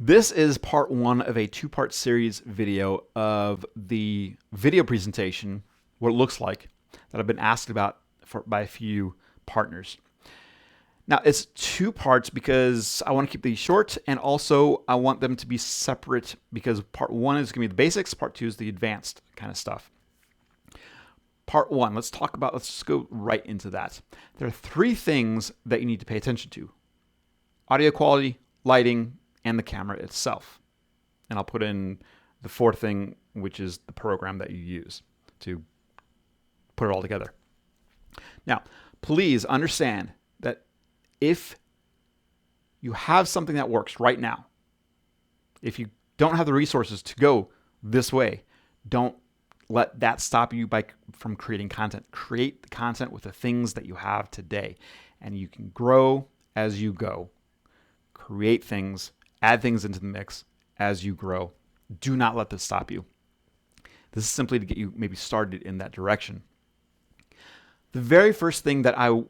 This is part one of a two-part series video of the video presentation, what it looks like, that I've been asked about by a few partners. Now, it's two parts because I want to keep these short, and also I want them to be separate because part one is going to be the basics, part two is the advanced kind of stuff. Part one, let's just go right into that. There are three things that you need to pay attention to: audio quality, lighting, and the camera itself. And I'll put in the fourth thing, which is the program that you use to put it all together. Now, please understand that if you have something that works right now, if you don't have the resources to go this way, don't let that stop you from creating content. Create the content with the things that you have today, and you can grow as you go. Create things, add things into the mix as you grow. Do not let this stop you. This is simply to get you maybe started in that direction. The very first thing that I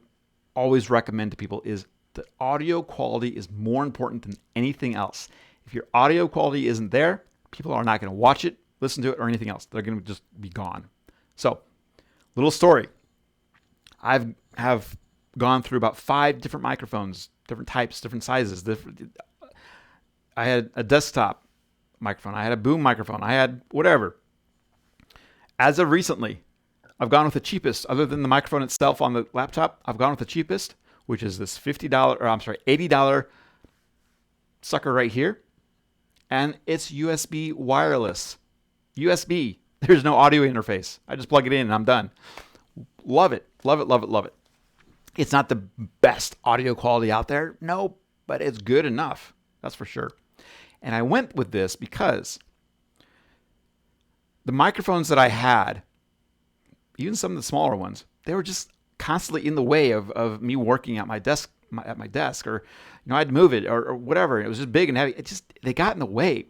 always recommend to people is that audio quality is more important than anything else. If your audio quality isn't there, people are not going to watch it, listen to it, or anything else. They're going to just be gone. So, little story. I have gone through about 5 different microphones, different types, different sizes. I had a desktop microphone. I had a boom microphone. I had whatever. As of recently, I've gone with the cheapest. Other than the microphone itself on the laptop, I've gone with the cheapest, which is this $80 sucker right here. And it's USB wireless. USB. There's no audio interface. I just plug it in and I'm done. Love it. Love it, love it, love it. It's not the best audio quality out there. No, but it's good enough. That's for sure. And I went with this because the microphones that I had, even some of the smaller ones, they were just constantly in the way of me working at my desk, or I had to move it or whatever. It was just big and heavy. They got in the way.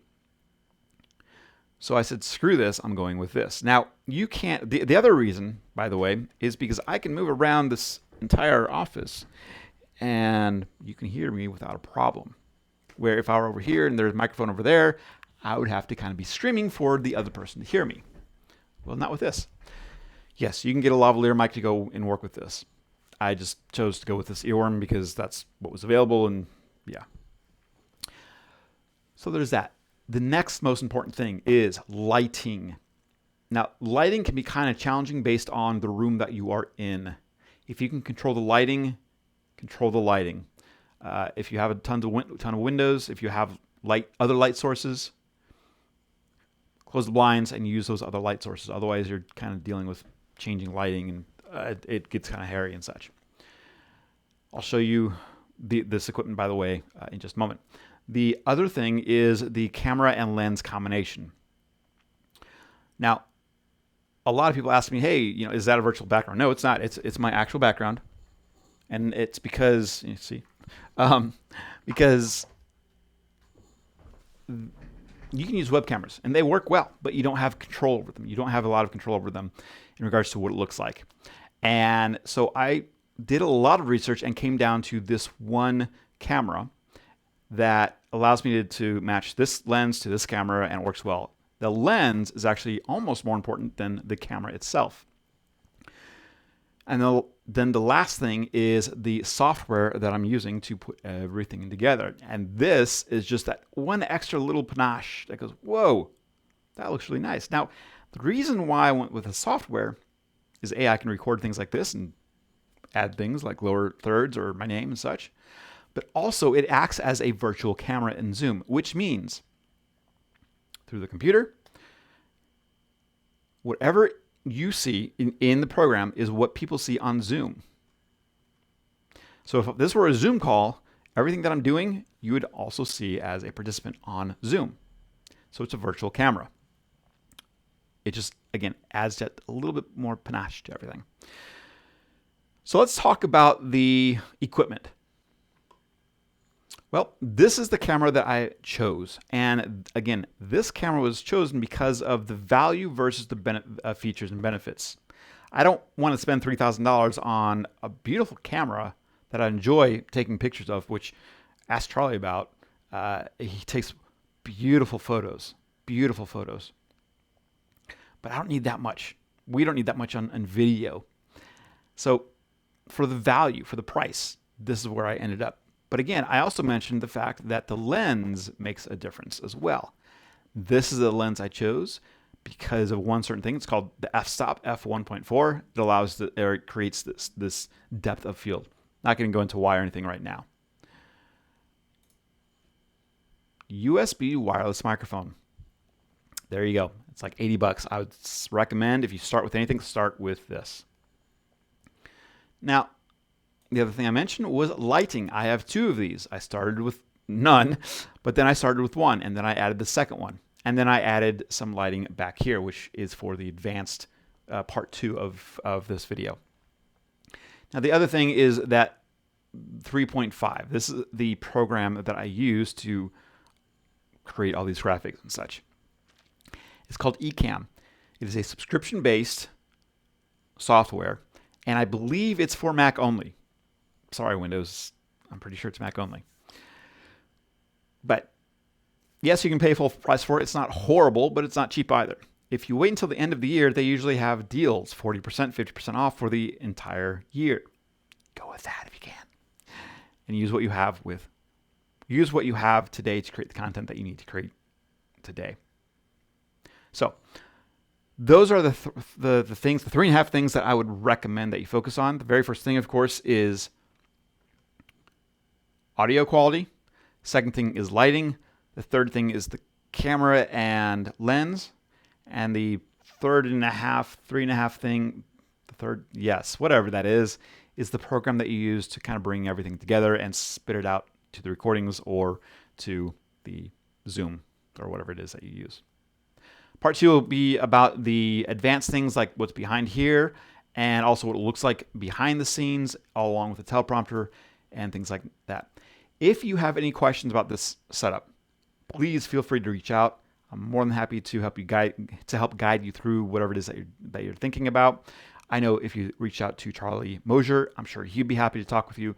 So I said, screw this. I'm going with this. Now, you can't. The other reason, by the way, is because I can move around this entire office and you can hear me without a problem. Where if I were over here and there's a microphone over there, I would have to kind of be screaming for the other person to hear me. Well, not with this. Yes, you can get a lavalier mic to go and work with this. I just chose to go with this earworm because that's what was available, and yeah. So there's that. The next most important thing is lighting. Now, lighting can be kind of challenging based on the room that you are in. If you can control the lighting, control the lighting. If you have a ton of windows, if you have other light sources, close the blinds and use those other light sources. Otherwise, you're kind of dealing with changing lighting, and it gets kind of hairy and such. I'll show you this equipment, by the way, in just a moment. The other thing is the camera and lens combination. Now, a lot of people ask me, hey, is that a virtual background? No, it's not. It's my actual background. And it's because, because you can use web cameras and they work well, but you don't have control over them. You don't have a lot of control over them in regards to what it looks like. And so I did a lot of research and came down to this one camera that allows me to match this lens to this camera and works well. The lens is actually almost more important than the camera itself. And then the last thing is the software that I'm using to put everything together. And this is just that one extra little panache that goes, whoa, that looks really nice. Now, the reason why I went with the software is I can record things like this and add things like lower thirds or my name and such. But also it acts as a virtual camera in Zoom, which means through the computer, whatever you see in the program is what people see on Zoom. So if this were a Zoom call, everything that I'm doing, you would also see as a participant on Zoom. So it's a virtual camera. It just, again, adds that a little bit more panache to everything. So let's talk about the equipment. Well, this is the camera that I chose. And again, this camera was chosen because of the value versus the features and benefits. I don't want to spend $3,000 on a beautiful camera that I enjoy taking pictures of, which ask Charlie about. He takes beautiful photos, beautiful photos. But I don't need that much. We don't need that much on video. So for the value, for the price, this is where I ended up. But again, I also mentioned the fact that the lens makes a difference as well. This is the lens I chose because of one certain thing. It's called the f-stop, f1.4. It allows or it creates this depth of field. Not going to go into why or anything right now. USB wireless microphone. There you go. It's like 80 bucks. I would recommend if you start with anything, start with this. Now, the other thing I mentioned was lighting. I have two of these. I started with none, but then I started with one, and then I added the second one. And then I added some lighting back here, which is for the advanced part 2 of this video. Now, the other thing is that 3.5. This is the program that I use to create all these graphics and such. It's called Ecamm. It is a subscription-based software, and I believe it's for Mac only. Sorry, Windows. I'm pretty sure it's Mac only. But yes, you can pay full price for it. It's not horrible, but it's not cheap either. If you wait until the end of the year, they usually have deals, 40%, 50% off for the entire year. Go with that if you can. And use what you have today to create the content that you need to create today. So those are the things, the 3.5 things that I would recommend that you focus on. The very first thing, of course, is audio quality. Second thing is lighting. The third thing is the camera and lens. And the third and a half, 3.5 thing, whatever that is the program that you use to kind of bring everything together and spit it out to the recordings or to the Zoom or whatever it is that you use. Part 2 will be about the advanced things like what's behind here and also what it looks like behind the scenes, all along with the teleprompter and things like that. If you have any questions about this setup, please feel free to reach out. I'm more than happy to help guide you through whatever it is that you're thinking about. I know if you reach out to Charlie Mosier, I'm sure he'd be happy to talk with you.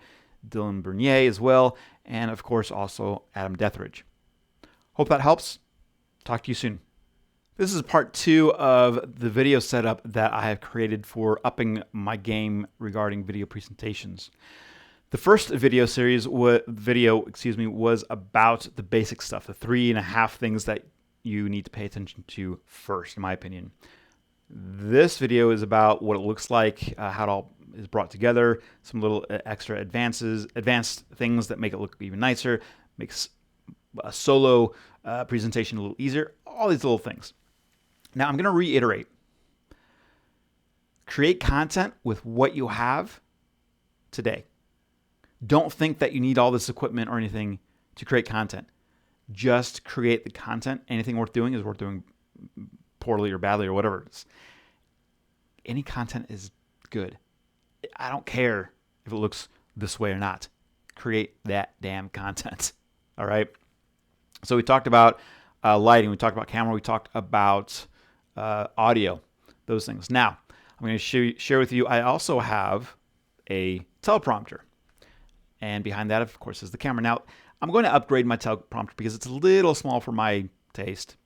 Dylan Bernier as well, and of course also Adam Deathridge. Hope that helps. Talk to you soon. This is part 2 of the video setup that I have created for upping my game regarding video presentations. The first video was about the basic stuff, the 3.5 things that you need to pay attention to first, in my opinion. This video is about what it looks like, how it all is brought together, some little extra advanced things that make it look even nicer, makes a solo presentation a little easier, all these little things. Now I'm going to reiterate. Create content with what you have today. Don't think that you need all this equipment or anything to create content. Just create the content. Anything worth doing is worth doing poorly or badly or whatever it is. Any content is good. I don't care if it looks this way or not. Create that damn content. All right. So we talked about lighting. We talked about camera. We talked about audio. Those things. Now I'm going to share with you. I also have a teleprompter, and behind that, of course, is the camera. Now I'm going to upgrade my teleprompter because it's a little small for my taste,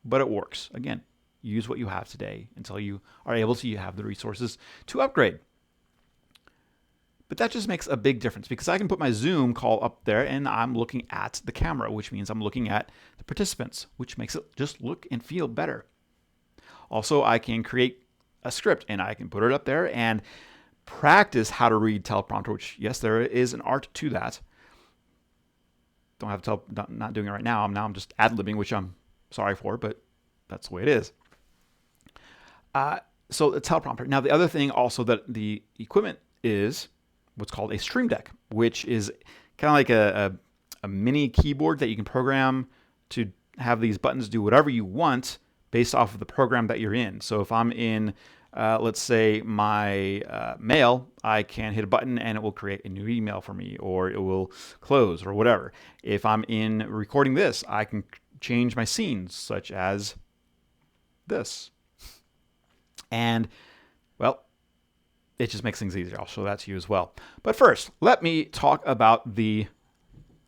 but it works. Again, use what you have today until you are able to have the resources to upgrade. But that just makes a big difference because I can put my Zoom call up there and I'm looking at the camera, which means I'm looking at the participants, which makes it just look and feel better. Also, I can create a script and I can put it up there and practice how to read teleprompter, which, yes, there is an art to that. Don't have not doing it right now. I'm just ad-libbing, which I'm sorry for, but that's the way it is. So the teleprompter. Now, the other thing also that the equipment is what's called a Stream Deck, which is kind of like a mini keyboard that you can program to have these buttons do whatever you want based off of the program that you're in. So if I'm in, let's say, my mail, I can hit a button and it will create a new email for me, or it will close, or whatever. If I'm in recording this, I can change my scenes, such as this. And, well, it just makes things easier. I'll show that to you as well. But first, let me talk about the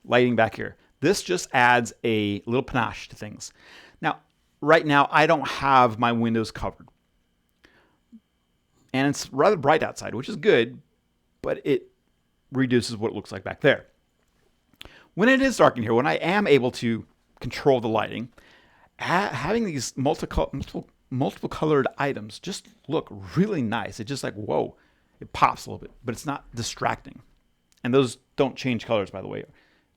lighting back here. This just adds a little panache to things. Now, right now, I don't have my windows covered. And it's rather bright outside, which is good, but it reduces what it looks like back there. When it is dark in here, when I am able to control the lighting, having these multiple colored items just look really nice. It's just like, whoa, it pops a little bit, but it's not distracting. And those don't change colors, by the way,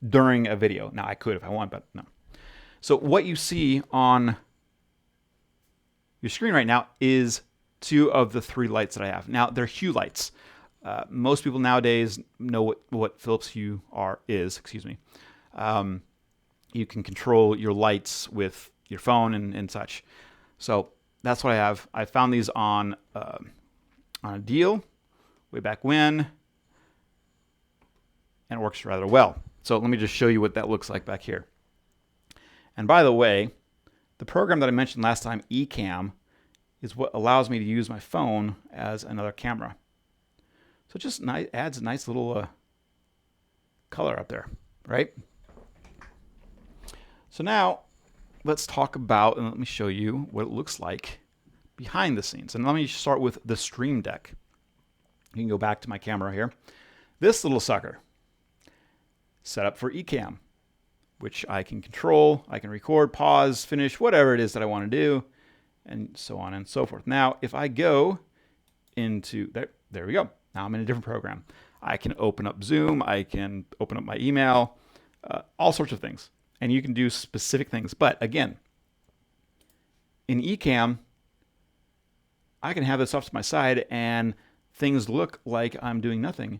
during a video. Now, I could if I want, but no. So what you see on your screen right now is 2 of the 3 lights that I have. Now, they're hue lights. Most people nowadays know what Philips Hue is. Excuse me. You can control your lights with your phone and such. So that's what I have. I found these on a deal way back when, and it works rather well. So let me just show you what that looks like back here. And by the way, the program that I mentioned last time, Ecamm, is what allows me to use my phone as another camera. So it just adds a nice little color up there, right? So now let's talk about, and let me show you what it looks like behind the scenes. And let me start with the Stream Deck. You can go back to my camera here. This little sucker, set up for Ecamm, which I can control. I can record, pause, finish, whatever it is that I want to do, and so on and so forth. Now, if I go into, there we go. Now I'm in a different program. I can open up Zoom. I can open up my email, all sorts of things. And you can do specific things. But again, in Ecamm, I can have this off to my side and things look like I'm doing nothing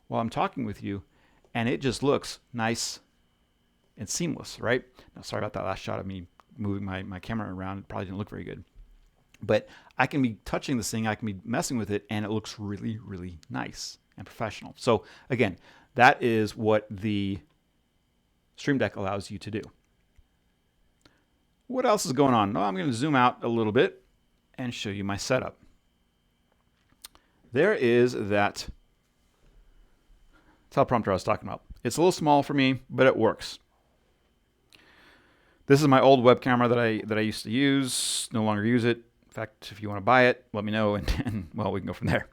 while I'm talking with you. And it just looks nice and seamless, right? Now, sorry about that last shot of me moving my camera around. It probably didn't look very good. But I can be touching this thing, I can be messing with it, and it looks really, really nice and professional. So again, that is what the Stream Deck allows you to do. What else is going on? Well, I'm going to zoom out a little bit and show you my setup. There is that teleprompter I was talking about. It's a little small for me, but it works. This is my old web camera that I used to use. No longer use it. In fact, if you want to buy it, let me know, and well, we can go from there.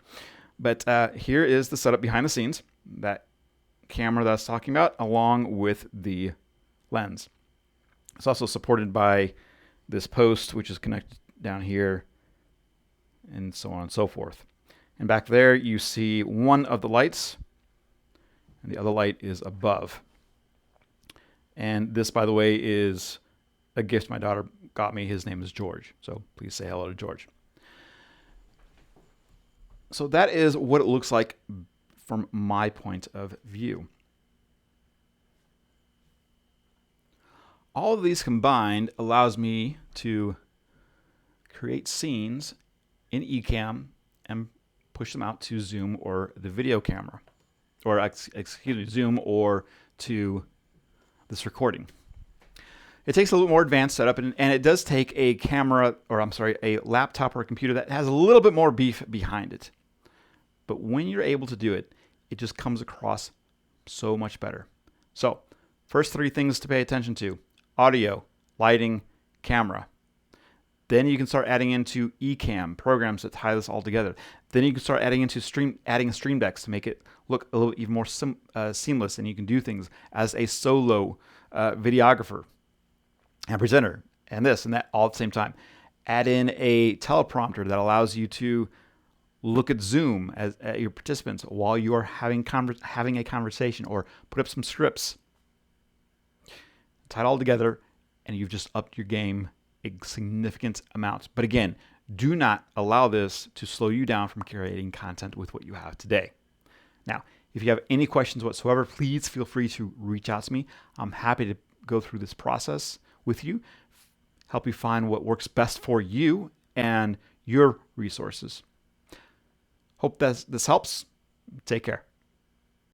But here is the setup behind the scenes. That camera that I was talking about, along with the lens. It's also supported by this post, which is connected down here, and so on and so forth. And back there, you see one of the lights, and the other light is above. And this, by the way, is a gift my daughter got me. His name is George, so please say hello to George. So that is what it looks like from my point of view. All of these combined allows me to create scenes in Ecamm and push them out to Zoom or the video camera, or excuse me, Zoom or to this recording. It takes a little more advanced setup, and it does take a camera, or I'm sorry, a laptop or a computer that has a little bit more beef behind it. But when you're able to do it, it just comes across so much better. So, first 3 things to pay attention to: audio, lighting, camera. Then you can start adding into Ecamm programs that tie this all together. Then you can start adding into Stream Decks to make it look a little even more seamless, and you can do things as a solo videographer and presenter, and this and that all at the same time. Add in a teleprompter that allows you to look at Zoom at your participants while you are having a conversation, or put up some scripts. Tie it all together, and you've just upped your game a significant amount. But again, do not allow this to slow you down from creating content with what you have today. Now, if you have any questions whatsoever, please feel free to reach out to me. I'm happy to go through this process with you, help you find what works best for you and your resources. Hope this helps. Take care.